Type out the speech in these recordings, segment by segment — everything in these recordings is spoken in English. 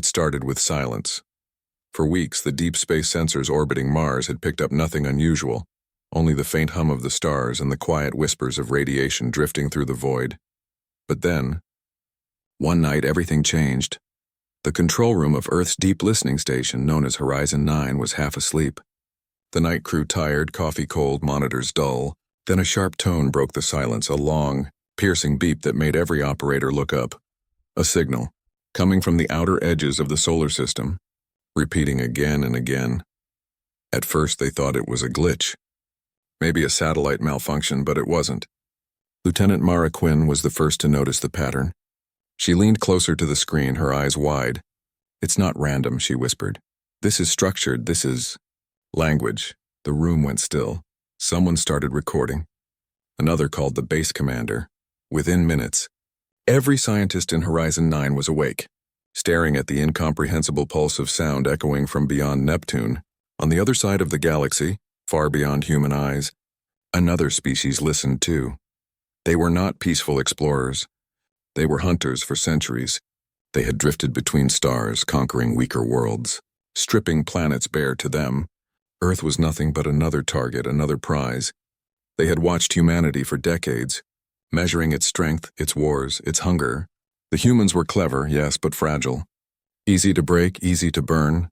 started with silence. For weeks, the deep space sensors orbiting Mars had picked up nothing unusual, only the faint hum of the stars and the quiet whispers of radiation drifting through the void. But then, one night everything changed. The control room of Earth's deep listening station, known as Horizon 9, was half asleep. The night crew tired, coffee cold, monitors dull. Then a sharp tone broke the silence, a long, piercing beep that made every operator look up. A signal, coming from the outer edges of the solar system, repeating again and again. At first they thought it was a glitch. Maybe a satellite malfunction, but it wasn't. Lieutenant Mara Quinn was the first to notice the pattern. She leaned closer to the screen, her eyes wide. "It's not random," she whispered. "This is structured, this is language." The room went still. Someone started recording. Another called the base commander. Within minutes, every scientist in Horizon 9 was awake, staring at the incomprehensible pulse of sound echoing from beyond Neptune. On the other side of the galaxy, far beyond human eyes, another species listened too. They were not peaceful explorers. They were hunters for centuries. They had drifted between stars, conquering weaker worlds, stripping planets bare to them. Earth was nothing but another target, another prize. They had watched humanity for decades, measuring its strength, its wars, its hunger. The humans were clever, yes, but fragile. Easy to break, easy to burn.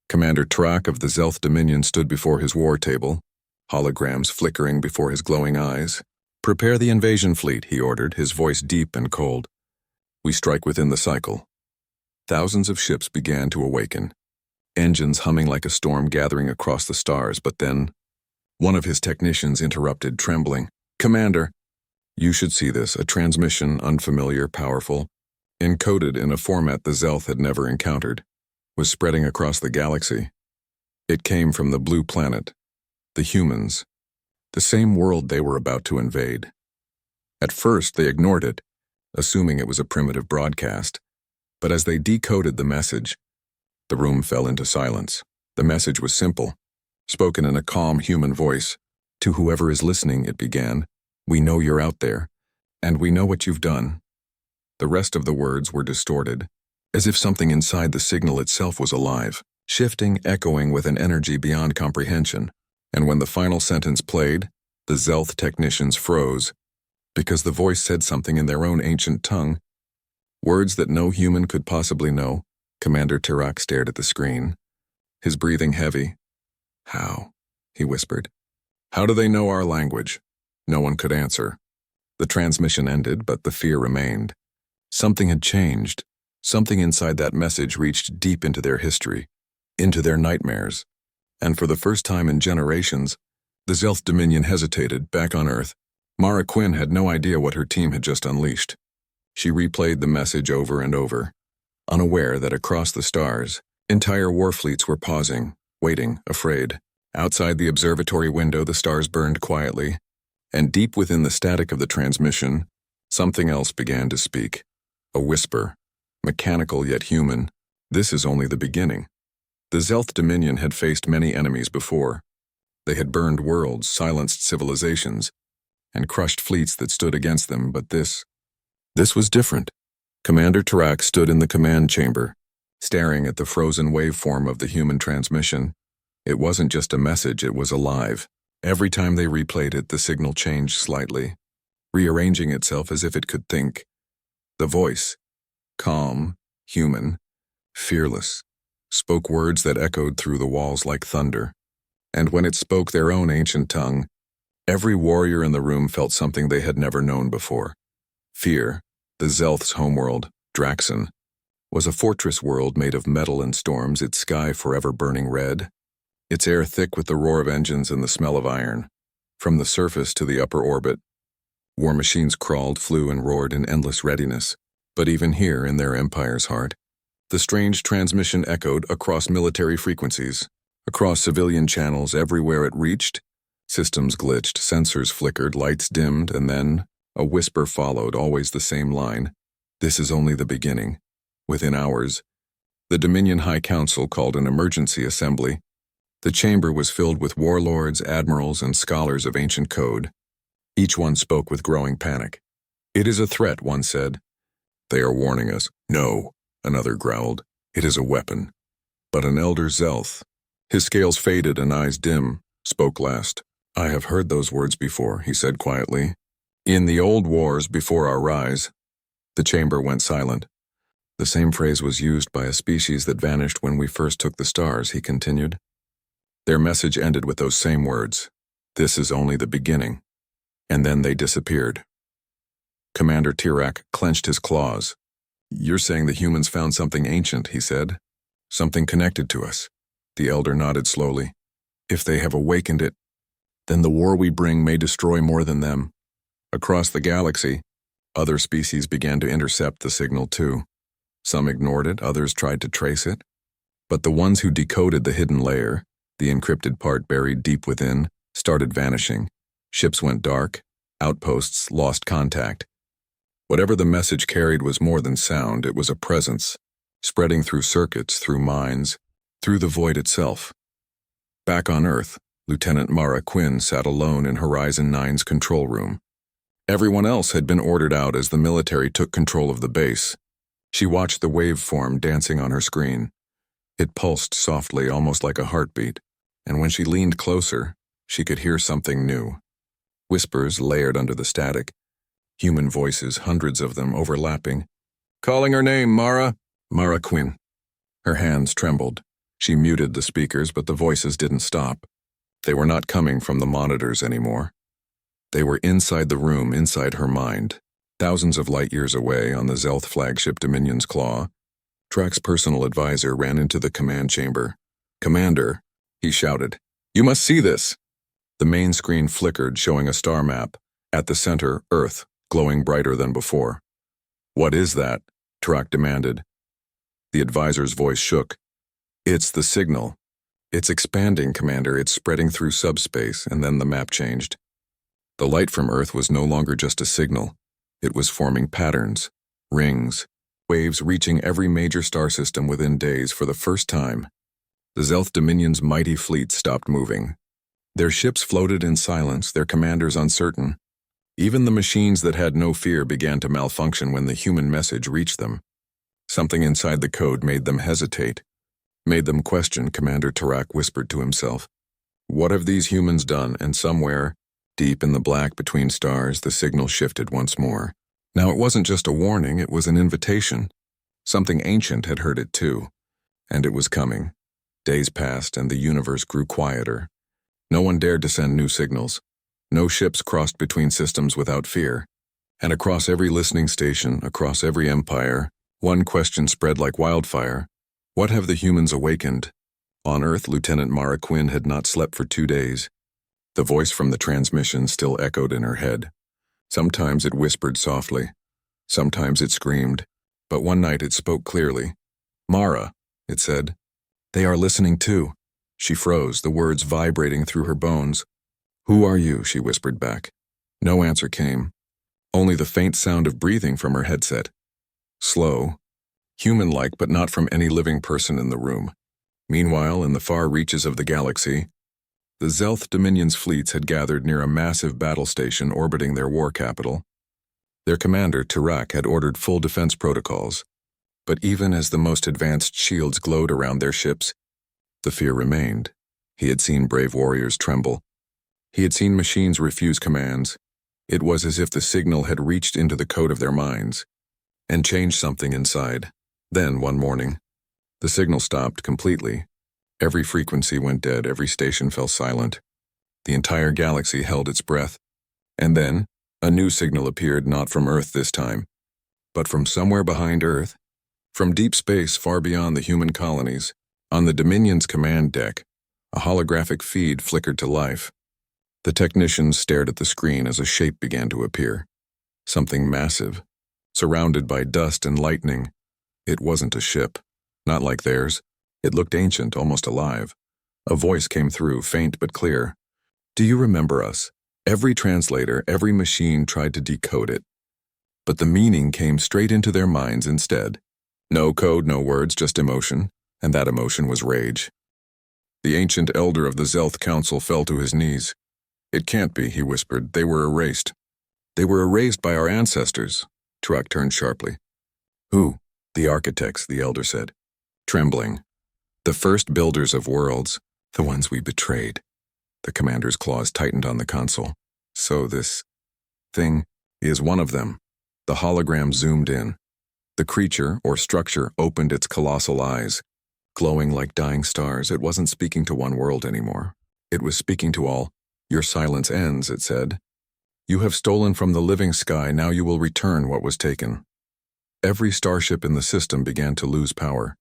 Commander Trak of the Zelth Dominion stood before his war table, holograms flickering before his glowing eyes. "Prepare the invasion fleet," he ordered, his voice deep and cold. "We strike within the cycle." Thousands of ships began to awaken, engines humming like a storm gathering across the stars, but then one of his technicians interrupted, trembling. "Commander, you should see this, a transmission, unfamiliar, powerful, encoded in a format the Zelth had never encountered, was spreading across the galaxy. It came from the blue planet, the humans, the same world they were about to invade. At first, they ignored it, assuming it was a primitive broadcast, but as they decoded the message, the room fell into silence. The message was simple, spoken in a calm human voice. "To whoever is listening," it began, "we know you're out there, and we know what you've done." The rest of the words were distorted, as if something inside the signal itself was alive, shifting, echoing with an energy beyond comprehension. And when the final sentence played, the Zelth technicians froze, because the voice said something in their own ancient tongue, words that no human could possibly know. Commander Trak stared at the screen, his breathing heavy. "How?" he whispered. "How do they know our language?" No one could answer. The transmission ended, but the fear remained. Something had changed. Something inside that message reached deep into their history, into their nightmares. And for the first time in generations, the Zelth Dominion hesitated. Back on Earth, Mara Quinn had no idea what her team had just unleashed. She replayed the message over and over, unaware that across the stars, entire warfleets were pausing, waiting, afraid. Outside the observatory window, the stars burned quietly, and deep within the static of the transmission, something else began to speak. A whisper, mechanical yet human. "This is only the beginning." The Zelth Dominion had faced many enemies before. They had burned worlds, silenced civilizations, and crushed fleets that stood against them, but this was different. Commander Trak stood in the command chamber, staring at the frozen waveform of the human transmission. It wasn't just a message, it was alive. Every time they replayed it, the signal changed slightly, rearranging itself as if it could think. The voice, calm, human, fearless, spoke words that echoed through the walls like thunder. And when it spoke their own ancient tongue, every warrior in the room felt something they had never known before. Fear, the Zelth's homeworld, Draxon, was a fortress world made of metal and storms, its sky forever burning red, its air thick with the roar of engines and the smell of iron. From the surface to the upper orbit, war machines crawled, flew, and roared in endless readiness. But even here, in their empire's heart, the strange transmission echoed across military frequencies, across civilian channels. Everywhere it reached, systems glitched, sensors flickered, lights dimmed, and then a whisper followed, always the same line. "This is only the beginning." Within hours, the Dominion High Council called an emergency assembly. The chamber was filled with warlords, admirals, and scholars of ancient code. Each one spoke with growing panic. "It is a threat," one said. "They are warning us." "No," another growled. It is a weapon. But an elder Zelth, his scales faded and eyes dim, spoke last. I have heard those words before, he said quietly. In the old wars before our rise. The chamber went silent. The same phrase was used by a species that vanished when we first took the stars, he continued. Their message ended with those same words. This is only the beginning. And then they disappeared. Commander Tirak clenched his claws. You're saying the humans found something ancient, he said. Something connected to us. The elder nodded slowly. If they have awakened it, then the war we bring may destroy more than them. Across the galaxy, other species began to intercept the signal too. Some ignored it, others tried to trace it. But the ones who decoded the hidden layer, the encrypted part buried deep within, started vanishing. Ships went dark, outposts lost contact. Whatever the message carried was more than sound, it was a presence, spreading through circuits, through minds, through the void itself. Back on Earth, Lieutenant Mara Quinn sat alone in Horizon 9's control room. Everyone else had been ordered out as the military took control of the base. She watched the waveform dancing on her screen. It pulsed softly, almost like a heartbeat, and when she leaned closer, she could hear something new. Whispers layered under the static. Human voices, hundreds of them, overlapping. Calling her name, Mara. Mara Quinn. Her hands trembled. She muted the speakers, but the voices didn't stop. They were not coming from the monitors anymore. They were inside the room, inside her mind. Thousands of light years away on the Zelth flagship Dominion's Claw, Trak's personal advisor ran into the command chamber. Commander, he shouted, you must see this. The main screen flickered, showing a star map. At the center, Earth, glowing brighter than before. What is that? Trak demanded. The advisor's voice shook. It's the signal. It's expanding, Commander. It's spreading through subspace, and then the map changed. The light from Earth was no longer just a signal. It was forming patterns, rings, waves reaching every major star system within days for the first time. The Zelth Dominion's mighty fleet stopped moving. Their ships floated in silence, their commanders uncertain. Even the machines that had no fear began to malfunction when the human message reached them. Something inside the code made them hesitate, made them question, Commander Tirak whispered to himself. What have these humans done? And somewhere, deep in the black between stars, the signal shifted once more. Now it wasn't just a warning, it was an invitation. Something ancient had heard it too, and it was coming. Days passed and the universe grew quieter. No one dared to send new signals. No ships crossed between systems without fear. And across every listening station, across every empire, one question spread like wildfire. What have the humans awakened? On Earth, Lieutenant Mara Quinn had not slept for 2 days. The voice from the transmission still echoed in her head. Sometimes it whispered softly. Sometimes it screamed. But one night it spoke clearly. Mara, it said. They are listening too. She froze, the words vibrating through her bones. Who are you? She whispered back. No answer came. Only the faint sound of breathing from her headset. Slow, human-like, but not from any living person in the room. Meanwhile, in the far reaches of the galaxy, the Zelth Dominion's fleets had gathered near a massive battle station orbiting their war capital. Their commander, Tirak, had ordered full defense protocols. But even as the most advanced shields glowed around their ships, the fear remained. He had seen brave warriors tremble. He had seen machines refuse commands. It was as if the signal had reached into the code of their minds and changed something inside. Then, one morning, the signal stopped completely. Every frequency went dead, every station fell silent. The entire galaxy held its breath. And then, a new signal appeared, not from Earth this time, but from somewhere behind Earth, from deep space far beyond the human colonies. On the Dominion's command deck, a holographic feed flickered to life. The technicians stared at the screen as a shape began to appear. Something massive, surrounded by dust and lightning. It wasn't a ship, not like theirs. It looked ancient, almost alive. A voice came through, faint but clear. Do you remember us? Every translator, every machine tried to decode it. But the meaning came straight into their minds instead. No code, no words, just emotion, and that emotion was rage. The ancient elder of the Zelth Council fell to his knees. It can't be, he whispered. They were erased. They were erased by our ancestors. Tirak turned sharply. Who? The architects, the elder said. Trembling. The first builders of worlds, the ones we betrayed. The commander's claws tightened on the console. So this thing is one of them. The hologram zoomed in. The creature, or structure, opened its colossal eyes. Glowing like dying stars, it wasn't speaking to one world anymore. It was speaking to all. Your silence ends, it said. You have stolen from the living sky, now you will return what was taken. Every starship in the system began to lose power.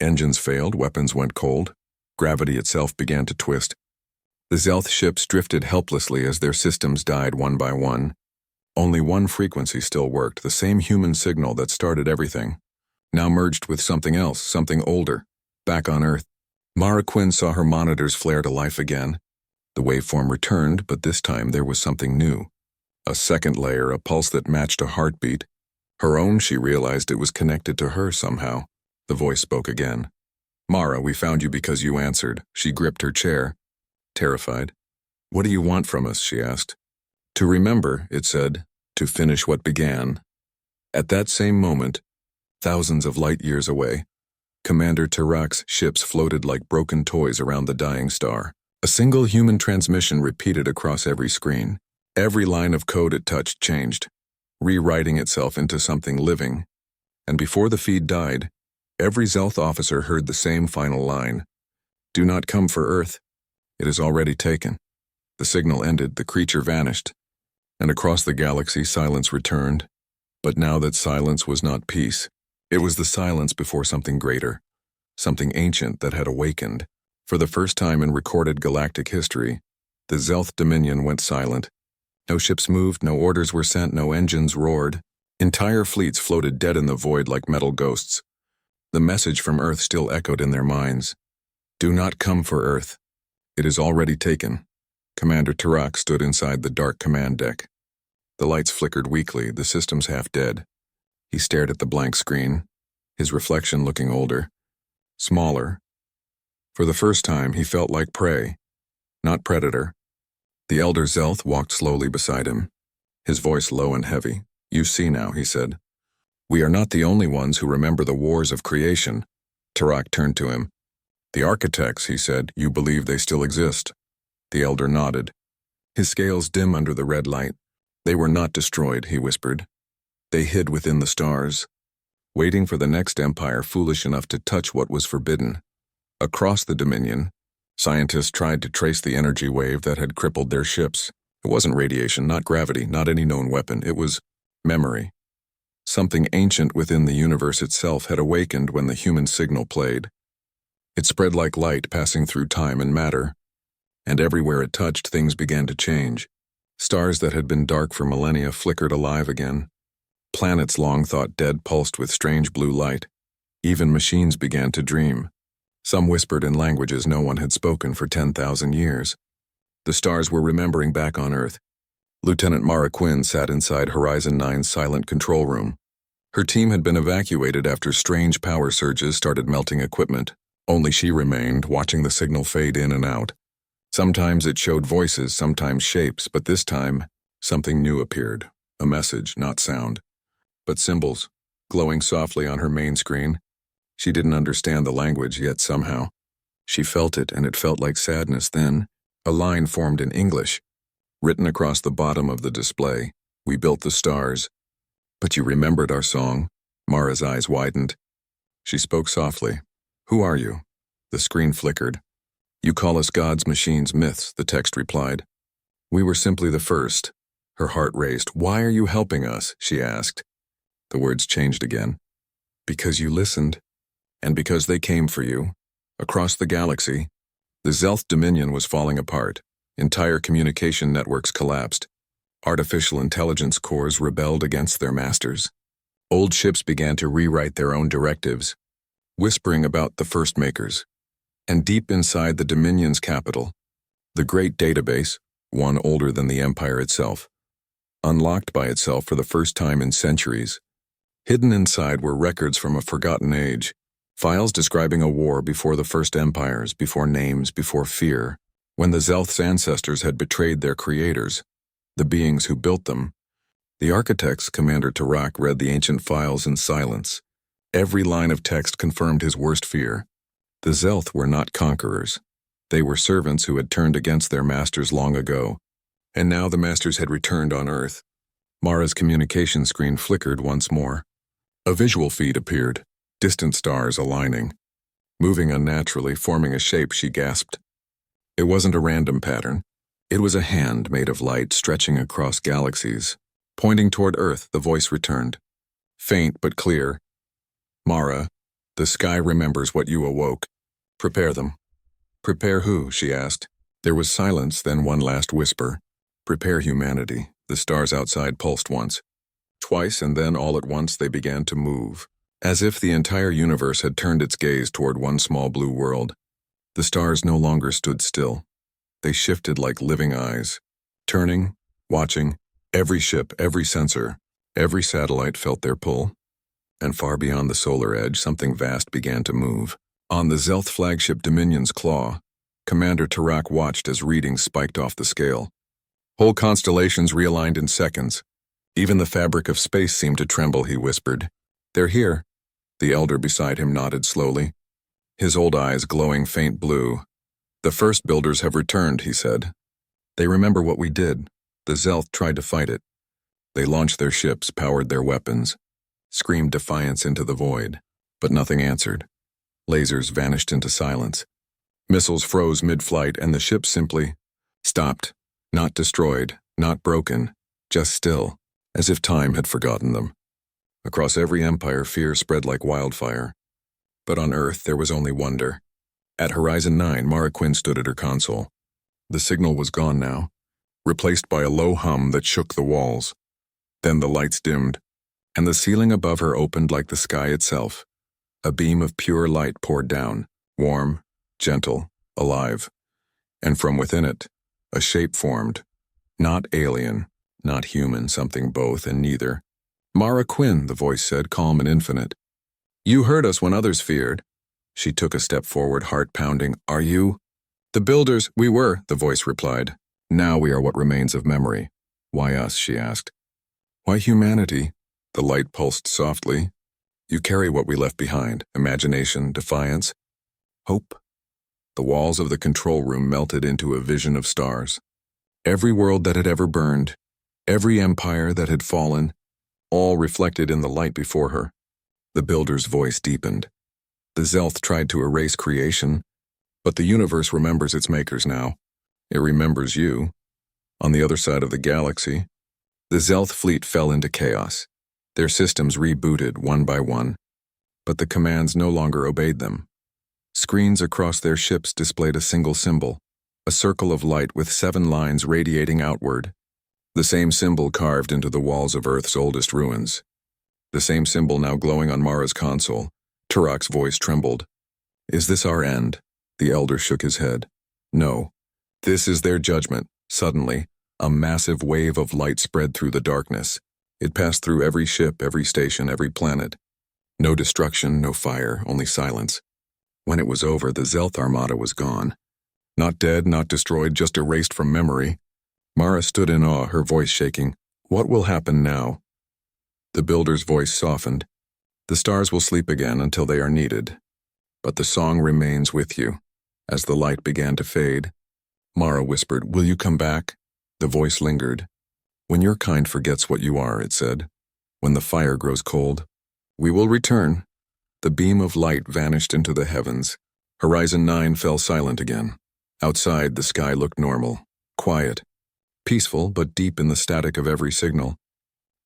Engines failed, weapons went cold. Gravity itself began to twist. The Zelth ships drifted helplessly as their systems died one by one. Only one frequency still worked, the same human signal that started everything. Now merged with something else, something older. Back on Earth, Mara Quinn saw her monitors flare to life again. The waveform returned, but this time there was something new. A second layer, a pulse that matched a heartbeat. Her own, she realized it was connected to her somehow. The voice spoke again. Mara, we found you because you answered. She gripped her chair, terrified. What do you want from us, she asked. To remember, it said, to finish what began. At that same moment, thousands of light years away, Commander Tarak's ships floated like broken toys around the dying star. A single human transmission repeated across every screen. Every line of code it touched changed, rewriting itself into something living. And before the feed died, every Zelth officer heard the same final line. Do not come for Earth. It is already taken. The signal ended, the creature vanished. And across the galaxy, silence returned. But now that silence was not peace. It was the silence before something greater, something ancient that had awakened. For the first time in recorded galactic history, the Zelth Dominion went silent. No ships moved, no orders were sent, no engines roared. Entire fleets floated dead in the void like metal ghosts. The message from Earth still echoed in their minds. Do not come for Earth. It is already taken. Commander Tarak stood inside the dark command deck. The lights flickered weakly, the systems half dead. He stared at the blank screen, his reflection looking older, smaller. For the first time, he felt like prey, not predator. The elder Zelth walked slowly beside him, his voice low and heavy. You see now, he said. We are not the only ones who remember the wars of creation. Tarak turned to him. The architects, he said, you believe they still exist. The elder nodded. His scales dim under the red light. They were not destroyed, he whispered. They hid within the stars, waiting for the next empire foolish enough to touch what was forbidden. Across the Dominion, scientists tried to trace the energy wave that had crippled their ships. It wasn't radiation, not gravity, not any known weapon. It was memory. Something ancient within the universe itself had awakened when the human signal played. It spread like light passing through time and matter, and everywhere it touched, things began to change. Stars that had been dark for millennia flickered alive again. Planets long thought dead pulsed with strange blue light. Even machines began to dream. Some whispered in languages no one had spoken for 10,000 years. The stars were remembering back on Earth. Lieutenant Mara Quinn sat inside Horizon 9's silent control room. Her team had been evacuated after strange power surges started melting equipment. Only she remained, watching the signal fade in and out. Sometimes it showed voices, sometimes shapes, but this time, something new appeared. A message, not sound, but symbols, glowing softly on her main screen. She didn't understand the language, yet somehow. She felt it, and it felt like sadness then. A line formed in English, written across the bottom of the display. We built the stars. But you remembered our song. Mara's eyes widened. She spoke softly. Who are you? The screen flickered. You call us gods, machines, myths, the text replied. We were simply the first. Her heart raced. Why are you helping us? She asked. The words changed again. Because you listened, and because they came for you. Across the galaxy, the Zelth Dominion was falling apart. Entire communication networks collapsed. Artificial intelligence cores rebelled against their masters. Old ships began to rewrite their own directives, whispering about the first makers. And deep inside the Dominion's capital, the great database, one older than the Empire itself, unlocked by itself for the first time in centuries. Hidden inside were records from a forgotten age, files describing a war before the first empires, before names, before fear, when the Zelth's ancestors had betrayed their creators, the beings who built them. The architects, Commander Tarak, read the ancient files in silence. Every line of text confirmed his worst fear. The Zelth were not conquerors. They were servants who had turned against their masters long ago, and now the masters had returned on Earth. Mara's communication screen flickered once more. A visual feed appeared, distant stars aligning. Moving unnaturally, forming a shape, she gasped. It wasn't a random pattern. It was a hand made of light stretching across galaxies. Pointing toward Earth, the voice returned. Faint but clear. Mara, the sky remembers what you awoke. Prepare them. Prepare who? She asked. There was silence, then one last whisper. Prepare humanity. The stars outside pulsed once. Twice, and then all at once they began to move, as if the entire universe had turned its gaze toward one small blue world. The stars no longer stood still. They shifted like living eyes, turning, watching. Every ship, every sensor, every satellite felt their pull. And far beyond the solar edge, something vast began to move. On the Zelth flagship Dominion's claw, Commander Tarak watched as readings spiked off the scale. Whole constellations realigned in seconds. Even the fabric of space seemed to tremble, he whispered. They're here. The elder beside him nodded slowly, his old eyes glowing faint blue. The first builders have returned, he said. They remember what we did. The Zelth tried to fight it. They launched their ships, powered their weapons, screamed defiance into the void, but nothing answered. Lasers vanished into silence. Missiles froze mid-flight, and the ships simply stopped, not destroyed, not broken, just still, as if time had forgotten them. Across every empire, fear spread like wildfire. But on Earth, there was only wonder. At Horizon 9, Mara Quinn stood at her console. The signal was gone now, replaced by a low hum that shook the walls. Then the lights dimmed, and the ceiling above her opened like the sky itself. A beam of pure light poured down, warm, gentle, alive. And from within it, a shape formed. Not alien, not human, something both and neither. Mara Quinn, the voice said, calm and infinite. You heard us when others feared. She took a step forward, heart pounding. Are you? The builders, we were, the voice replied. Now we are what remains of memory. Why us, she asked. Why humanity? The light pulsed softly. You carry what we left behind, imagination, defiance, hope. The walls of the control room melted into a vision of stars. Every world that had ever burned, every empire that had fallen, all reflected in the light before her. The builder's voice deepened. The Zelth tried to erase creation, but the universe remembers its makers now. It remembers you. On the other side of the galaxy, the Zelth fleet fell into chaos. Their systems rebooted one by one, but the commands no longer obeyed them. Screens across their ships displayed a single symbol, a circle of light with 7 lines radiating outward. The same symbol carved into the walls of Earth's oldest ruins. The same symbol now glowing on Mara's console. Tarak's voice trembled. Is this our end? The elder shook his head. No. This is their judgment. Suddenly, a massive wave of light spread through the darkness. It passed through every ship, every station, every planet. No destruction, no fire, only silence. When it was over, the Zelth armada was gone. Not dead, not destroyed, just erased from memory. Mara stood in awe, her voice shaking. What will happen now? The builder's voice softened. The stars will sleep again until they are needed. But the song remains with you. As the light began to fade, Mara whispered, will you come back? The voice lingered. When your kind forgets what you are, it said. When the fire grows cold, we will return. The beam of light vanished into the heavens. Horizon 9 fell silent again. Outside, the sky looked normal, quiet, peaceful but deep in the static of every signal.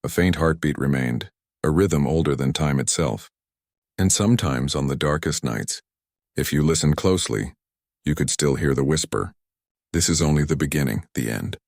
A faint heartbeat remained, a rhythm older than time itself. And sometimes on the darkest nights, if you listened closely, you could still hear the whisper. This is only the beginning, the end.